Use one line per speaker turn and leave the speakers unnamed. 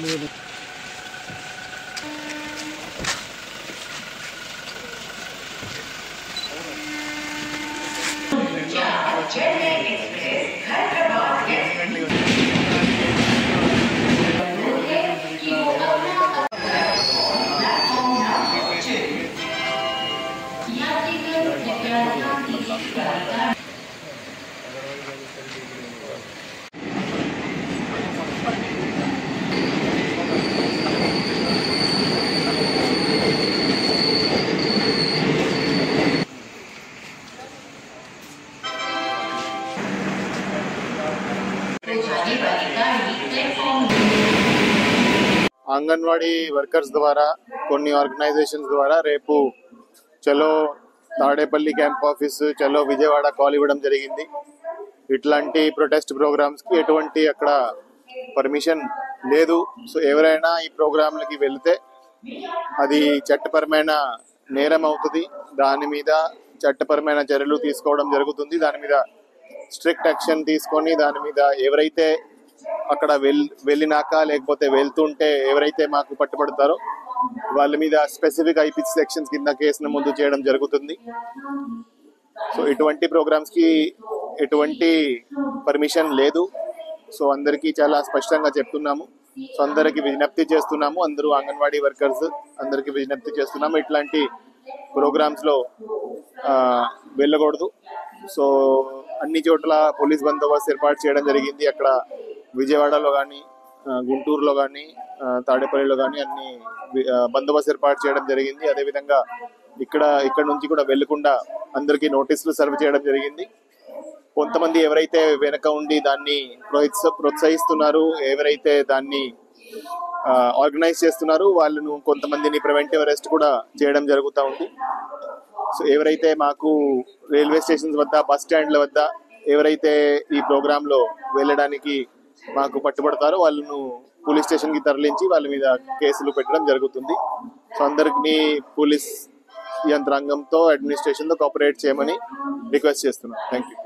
లేదు.
అంగన్వాడీ వర్కర్స్ ద్వారా కొన్ని ఆర్గనైజేషన్స్ ద్వారా రేపు చలో తాడేపల్లి క్యాంప్ ఆఫీస్, చలో విజయవాడ కాల్ ఇవ్వడం జరిగింది. ఇట్లాంటి ప్రొటెస్ట్ ప్రోగ్రామ్స్ కి ఎటువంటి అక్కడ పర్మిషన్ లేదు. సో ఎవరైనా ఈ ప్రోగ్రాంలకి వెళ్తే అది చట్టపరమైన నేరం అవుతుంది. దాని మీద చట్టపరమైన చర్యలు తీసుకోవడం జరుగుతుంది. దాని మీద స్ట్రిక్ట్ యాక్షన్ తీసుకొని దాని మీద ఎవరైతే అక్కడ వెళ్ళినాక లేకపోతే వెళ్తుంటే ఎవరైతే మాకు పట్టుబడతారో వాళ్ళ మీద స్పెసిఫిక్ ఐపీసీ సెక్షన్స్ కింద కేసు నమోదు చేయడం జరుగుతుంది. సో ఇటువంటి ప్రోగ్రామ్స్ కి ఎటువంటి పర్మిషన్ లేదు. సో అందరికీ చాలా స్పష్టంగా చెప్తున్నాము. సో అందరికి విజ్ఞప్తి చేస్తున్నాము, అందరూ అంగన్వాడీ వర్కర్స్ అందరికి విజ్ఞప్తి చేస్తున్నాము, ఇట్లాంటి ప్రోగ్రామ్స్ లో వెళ్ళకూడదు. సో అన్ని చోట్ల పోలీస్ బందోబస్తు ఏర్పాటు చేయడం జరిగింది. అక్కడ విజయవాడలో కానీ, గుంటూరులో కానీ, తాడేపల్లిలో కానీ అన్ని బందోబస్తు ఏర్పాటు చేయడం జరిగింది. అదేవిధంగా ఇక్కడ నుంచి కూడా వెళ్లకుండా అందరికీ నోటీసులు సర్వ్ చేయడం జరిగింది. కొంతమంది ఎవరైతే వెనక ఉండి దాన్ని ప్రోత్సహిస్తున్నారు, ఎవరైతే దాన్ని ఆర్గనైజ్ చేస్తున్నారు వాళ్ళను కొంతమందిని ప్రివెంటివ్ అరెస్ట్ కూడా చేయడం జరుగుతూ ఉంది. సో ఎవరైతే మాకు రైల్వే స్టేషన్స్ వద్ద, బస్ స్టాండ్ల వద్ద ఎవరైతే ఈ ప్రోగ్రామ్ లో వెళ్ళడానికి మాకు పట్టుబడతారో వాళ్ళను పోలీస్ స్టేషన్ కి తరలించి వాళ్ళ మీద కేసులు పెట్టడం జరుగుతుంది. సో అందరికీ పోలీస్ యంత్రాంగంతో, అడ్మినిస్ట్రేషన్ తో కోఆపరేట్ చేయమని రిక్వెస్ట్ చేస్తున్నాం. Thank you.